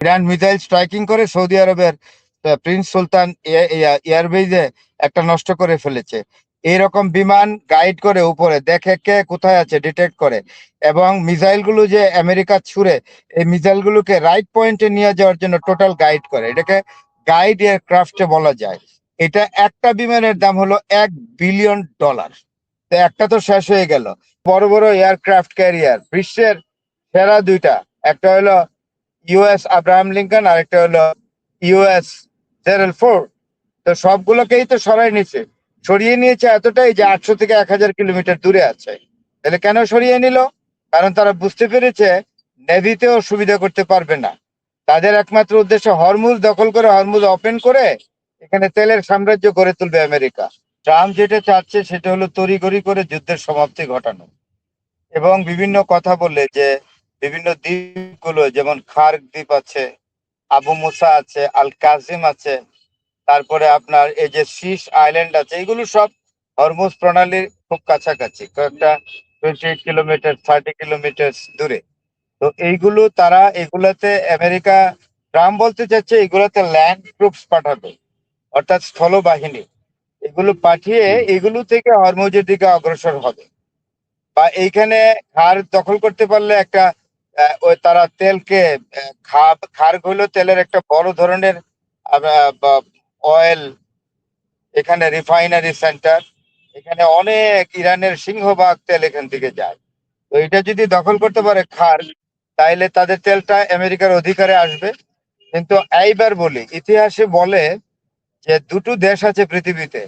Iran missile striking করে Saudi আরবের Prince সুলতান এয়ারবেজে একটা নষ্ট করে ফেলেছে। এইরকম বিমান গাইড করে উপরে দেখে কে কোথায় আছে ডিটেক্ট করে, এবং মিসাইল গুলো যে আমেরিকা ছুড়ে এই মিসাইল গুলোকে রাইট পয়েন্টে নিয়ে যাওয়ার জন্য টোটাল গাইড করে। এটাকে গাইড এয়ারক্রাফটে বলা যায়। এটা একটা বিমানের দাম হলো $1 বিলিয়ন। তো একটা তো শেষ হয়ে গেল। বড় বড় এয়ারক্রাফট ক্যারিয়ার বিশ্বের সেরা দুইটা, একটা হলো ইউএস আব্রাহাম লিঙ্কন, আর একটা হলো ইউএস জেরাল্ড ফোর্ড। তো সবগুলোকেই তো সরিয়ে নিয়েছে এতটাই যে 800 থেকে 1000 কিলোমিটার দূরে আছে। তাহলে কেন সরিয়ে নিল? কারণ তারা বুঝতে পেরেছে নেভিতেও সুবিধা করতে পারবে না। তাদের একমাত্র উদ্দেশ্য হরমুজ দখল করে, হরমুজ ওপেন করে এখানে তেলের সাম্রাজ্য গড়ে তুলবে আমেরিকা। ট্রাম্প যেটা চাচ্ছে সেটা হলো তড়িঘড়ি করে যুদ্ধের সমাপ্তি ঘটানো, এবং বিভিন্ন কথা বলে যে বিভিন্ন দ্বীপগুলো, যেমন খার্ক দ্বীপ আছে, আবু মুসা আছে, আল কাজিম আছে, তারপরে আপনার এই যে শীষ আইল্যান্ড আছে, এগুলো সব হরমুজ প্রণালীর খুব কাছাকাছি, কয়েকটা 28 কিলোমিটার 30 কিলোমিটার দূরে। তো এইগুলো তারা এগুলাতে আমেরিকা, ট্রাম্প বলতে চাচ্ছে এগুলাতে ল্যান্ড ট্রুপস পাঠাবে, অর্থাৎ স্থলবাহিনী। এগুলো পাঠিয়ে এগুলো থেকে হরমুজের দিকে অগ্রসর হবে, বা এইখানে খার দখল করতে পারলে একটা ওই তারা তেলকে খার্গ হলো তেলের একটা বড় ধরনের অয়েল, এখানে রিফাইনারি সেন্টার, এখানে অনেক ইরানের সিংহভাগ তেল এখান থেকে যায়। তো এটা যদি দখল করতে পারে খার্গ, তাইলে তাদের তেলটা আমেরিকার অধিকারে আসবে। কিন্তু এইবার বলি, ইতিহাসে বলে যে দুটো দেশ আছে পৃথিবীতে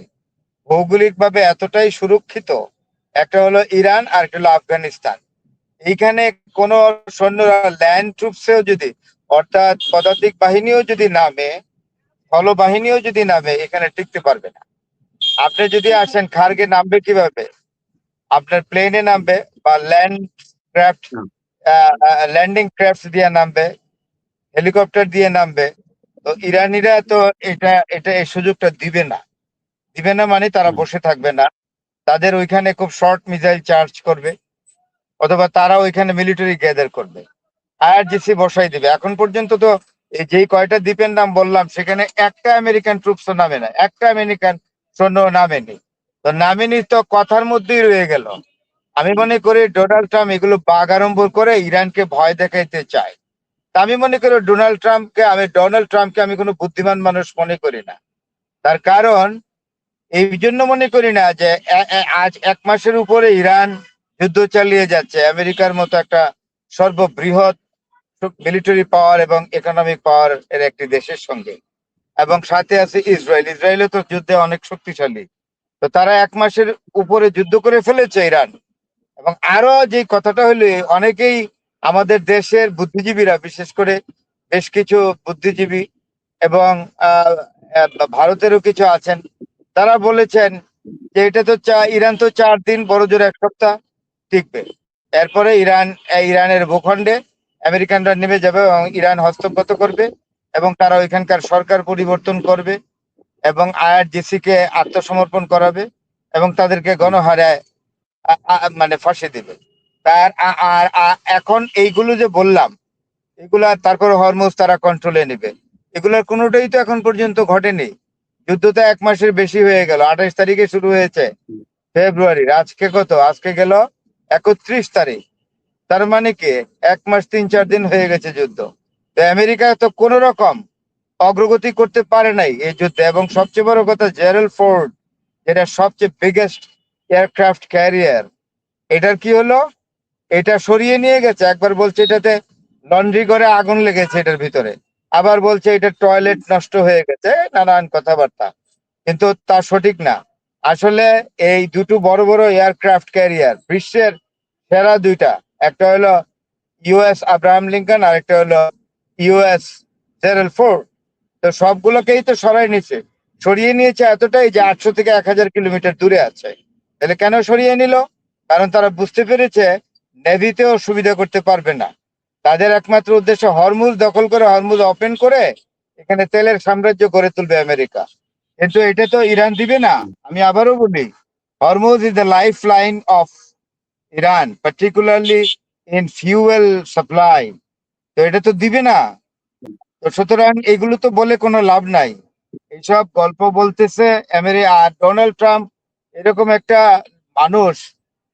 ভৌগোলিকভাবে এতটাই সুরক্ষিত, একটা হলো ইরান আর একটা হলো আফগানিস্তান। এইখানে কোন সৈন্য, ল্যান্ড ট্রুপসেও যদি, অর্থাৎ পদাতিক বাহিনীও যদি নামে, স্থলবাহিনীও যদি নামে, এখানে টিকতে পারবে না। আপনি যদি আসেন, খার্গে নামবে কিভাবে? আপনার প্লেনে নামবে বা ক্রাফট ল্যান্ডিং ক্রাফট দিয়ে নামবে, হেলিকপ্টার দিয়ে নামবে। তো ইরানিরা তো এটা এটা এই সুযোগটা দিবে না মানে তারা বসে থাকবে না। তাদের ওইখানে খুব শর্ট মিসাইল চার্জ করবে, অথবা তারা ওইখানে মিলিটারি গ্যাদার করবে, আইআরজিসি বসাই দিবে। এখন পর্যন্ত তো এই যেই কয়টা দ্বীপের নাম বললাম, সেখানে একটা আমেরিকান ট্রুপস নামে না, একটা আমেরিকান সৈন্য নামেনি। তো নামেনি তো কথার মধ্যেই রয়ে গেল। আমি মনে করি ডোনাল্ড ট্রাম্প এগুলো বাগাড়ম্ব করে ইরানকে ভয় দেখাইতে চায়। তা আমি মনে করি ডোনাল্ড ট্রাম্পকে আমি কোনো বুদ্ধিমান মানুষ মনে করি না। তার কারণ এই জন্য মনে করি না যে আজ 1 মাসের উপরে ইরান যুদ্ধ চালিয়ে যাচ্ছে আমেরিকার মতো একটা সর্ববৃহৎ মিলিটারি পাওয়ার এবং ইকোনমিক পাওয়ার এর একটি দেশের সঙ্গে, এবং সাথে আছে ইসরায়েলও তো যুদ্ধে অনেক শক্তিশালী। তো তারা 1 মাসের উপরে যুদ্ধ করে ফেলেছে ইরান। এবং আরো যে কথাটা হলো, অনেকেই আমাদের দেশের বুদ্ধিজীবীরা, বিশেষ করে বেশ কিছু বুদ্ধিজীবী এবং আহ আহ, ভারতেরও কিছু আছেন, তারা বলেছেন যে এটা তো ইরান তো 4 দিন, বড় জোর 1 সপ্তাহ টিকবে। এরপরে ইরানের ভূখণ্ডে আমেরিকানরা নেমে যাবে এবং ইরান হস্তগত করবে, এবং তারা ওইখানকার সরকার পরিবর্তন করবে এবং আইআরজিসি কে আত্মসমর্পণ করাবে এবং তাদেরকে গণহারে মানে ফাঁসি দিবে। এখন এইগুলো যে বললাম, এগুলা তারপরে হরমুজ তারা কন্ট্রোলে নেবে, এগুলার কোনোটাই তো এখন পর্যন্ত ঘটেনি। যুদ্ধ তো 1 মাসের বেশি হয়ে গেল, 28 তারিখে শুরু হয়েছে ফেব্রুয়ারির, আজকে কত? আজকে গেল 31 তারিখ। তার মানে কি 1 মাস 3-4 দিন হয়ে গেছে যুদ্ধ। তো আমেরিকা তো কোন রকম অগ্রগতি করতে পারে নাই এই যুদ্ধে। এবং সবচেয়ে বড় কথা, জেরাল্ড ফোর্ড, যেটা সবচেয়ে বিগেস্ট এয়ারক্রাফট ক্যারিয়ার, এটার কি হলো? এটা সরিয়ে নিয়ে গেছে। একবার বলছে এটাতে লন্ড্রি করে আগুন লেগেছে এটার ভিতরে, আবার বলছে এটা টয়লেট নষ্ট হয়ে গেছে, নানান কথাবার্তা। কিন্তু তা সঠিক না। আসলে এই দুটো বড় বড় এয়ারক্রাফট ক্যারিয়ার বিশ্বের সেরা দুইটা, একটা হলো ইউএস আব্রাহাম লিঙ্কন, আর একটা হলো ইউএস জেরাল্ড ফোর্ড। তো সবগুলোকেই তো সরিয়ে নিয়েছে এতটাই যে 800 থেকে 1000 কিলোমিটার দূরে আছে। তাহলে কেন সরিয়ে নিল? কারণ তারা বুঝতে পেরেছে নেভিতেও সুবিধা করতে পারবে না। তাদের একমাত্র উদ্দেশ্য হরমুজ দখল করে, হরমুজ ওপেন করে এখানে তেলের সাম্রাজ্য গড়ে তুলবে আমেরিকা। কিন্তু এটা তো ইরান দিবে না। আমি আবারও বলি, Hormuz is the life line of Iran, particularly in fuel supply. তো এটা তো দিবে না। তো সুতরাং এগুলো তো বলে কোনো লাভ নাই। এইসব গল্প বলতেছে আর ডোনাল্ড ট্রাম্প এরকম একটা মানুষ।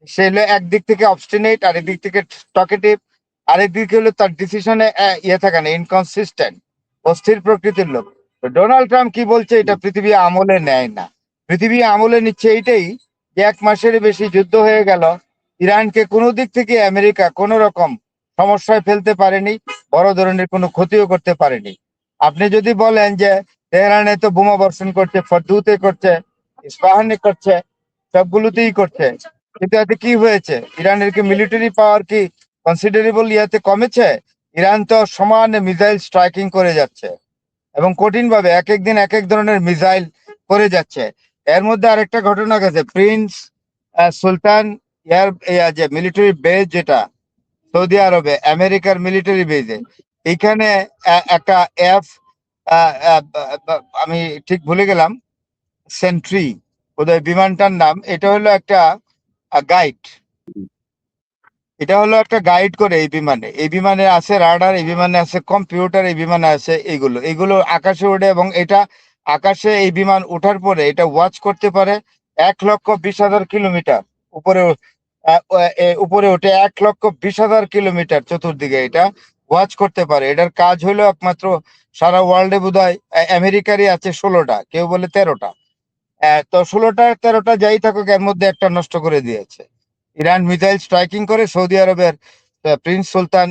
সে হলো একদিক থেকে অবস্টিনেট, আরেক দিক থেকে টকেটিভ, আরেক দিকে হলো তার ডিসিশনে ইয়ে থাকে না, ইনকনসিস্টেন্ট, অস্থির প্রকৃতির লোক। তো ডোনাল্ড ট্রাম্প কি বলছে এটা পৃথিবী আমলে নেয় না। পৃথিবী আমলে নিচ্ছে এইটাই যে 1 মাসের বেশি যুদ্ধ হয়ে গেল, ইরানকে কোনো দিক থেকে আমেরিকা কোনো রকম সমস্যায় ফেলতে পারেনি, বড় ধরনের কোনো ক্ষতিও করতে পারেনি। আপনি যদি বলেন যে তেহরানে তো বোমা বর্ষণ করছে, ফরদুতে করছে, ইস্পাহানে করছে, সবগুলোতেই করছে, কিন্তু এতে কি হয়েছে? ইরানের কি মিলিটারি পাওয়ার কি কনসিডারেবল ইয়াতে কমেছে? ইরান তো সমান মিসাইল স্ট্রাইকিং করে যাচ্ছে এবং কঠিন ভাবে এক এক দিন এক এক ধরনের মিসাইল করে যাচ্ছে। এর মধ্যে আরেকটা ঘটনা গেছে, প্রিন্স সুলতান যে মিলিটারি বেজ, যেটা সৌদি আরবে আমেরিকার মিলিটারি বেজে, এখানে একটা এফ, আমি ঠিক ভুলে গেলাম, সেন্ট্রি বোধহয় বিমানটার নাম। এটা হলো একটা গাইড, এটা হলো একটা গাইড করে এই বিমানে। এই বিমানে আছে রাডার, এই বিমানে আছে কম্পিউটার, এই বিমানে আছে এইগুলো এগুলো আকাশে ওঠে এবং এটা আকাশে এই বিমান ওঠার পরে এটা ওয়াচ করতে পারে 1,20,000 কিলোমিটার উপরে। উপরে ওঠে 1,20,000 কিলোমিটার চতুর্দিকে এটা ওয়াচ করতে পারে। এটার কাজ হলো একমাত্র সারা ওয়ার্ল্ডে বোধহয় আমেরিকারই আছে 16টা, কেউ বলে 13টা। তো 16টা 13টা যাই থাকুক, এর মধ্যে একটা নষ্ট করে দিয়েছে। ইরান মিসাইল স্ট্রাইকিং করে সৌদি আরবের প্রিন্স সুলতান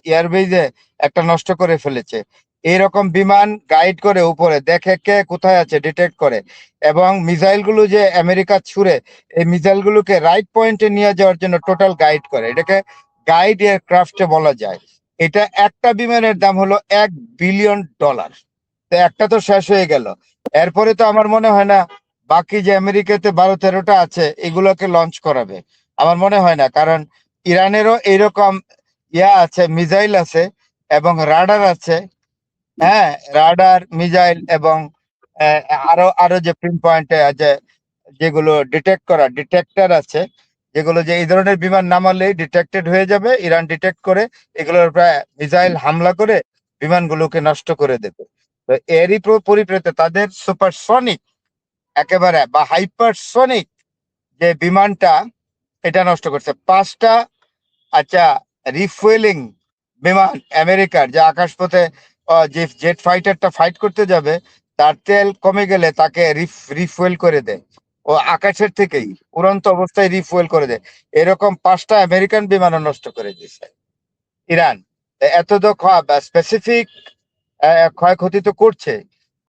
এয়ারবেজে একটা নষ্ট করে ফেলেছে। এইরকম বিমান গাইড করে উপরে দেখে কে কোথায় আছে ডিটেক্ট করে, এবং মিসাইল গুলো যে আমেরিকা ছুড়ে এই মিসাইল গুলোকে রাইট পয়েন্টে নিয়ে যাওয়ার জন্য টোটাল গাইড করে। এটাকে গাইড এয়ারক্রাফটে বলা যায়। এটা একটা বিমানের দাম হলো $1 বিলিয়ন। তো একটা তো শেষ হয়ে গেল, এরপরে তো আমার মনে হয় না বাকি যে আমেরিকাতে 12-13টা আছে এগুলোকে লঞ্চ করাবে। আমার মনে হয় না, কারণ ইরানেরও এইরকম আছে, মিসাইল আছে এবং রাডার আছে। হ্যাঁ, রাডার, মিসাইল এবং আহ, আরো আরো যে পিন পয়েন্টে আছে, যেগুলো ডিটেক্ট করা ডিটেক্টর আছে, যেগুলো যে এই ধরনের বিমান নামালেই ডিটেক্টেড হয়ে যাবে, ইরান ডিটেক্ট করে এগুলোর প্রায় মিসাইল হামলা করে বিমানগুলোকে নষ্ট করে দেবে। তো এরই পরিপ্রেক্ষিতে তাদের সুপারসনিক একেবারে বা হাইপারসনিক যে বিমানটা, এটা নষ্ট করছে 5টা। আচ্ছা, রিফুয়েলিং বিমান আমেরিকার, যে আকাশপথে যে জেট ফাইটারটা ফাইট করতে যাবে, তার তেল কমে গেলে তাকে রিফুয়েল করে দেয়। ও আকাশের থেকেই উড়ন্ত অবস্থায় রিফুয়েল করে দেয়। এরকম 5টা আমেরিকান বিমানও নষ্ট করে দিয়েছে ইরান। এত তো স্পেসিফিক ক্ষয়ক্ষতি তো করছে।